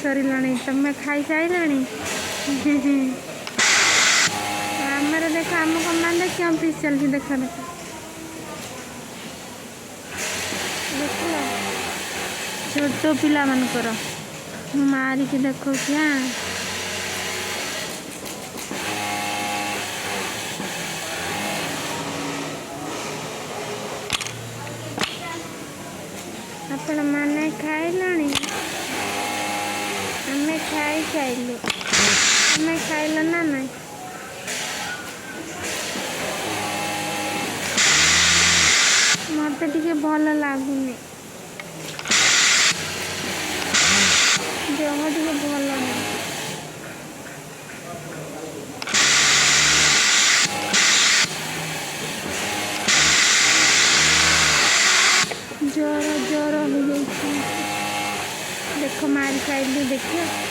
सरिलाणी तुम खाई साइलाणी आमर देख आम कमान देखिए हम पीस चलती देख देख छोट पिला मानकर मारिकी देखो क्या आपण मैंने खाइलानी आमे खाई साइलु आमे खाइल ना ना मत टिके भल लगुनि देह टिके भल नहीं ज्वर ज्वर हो जाए देख मार खाइली देखिए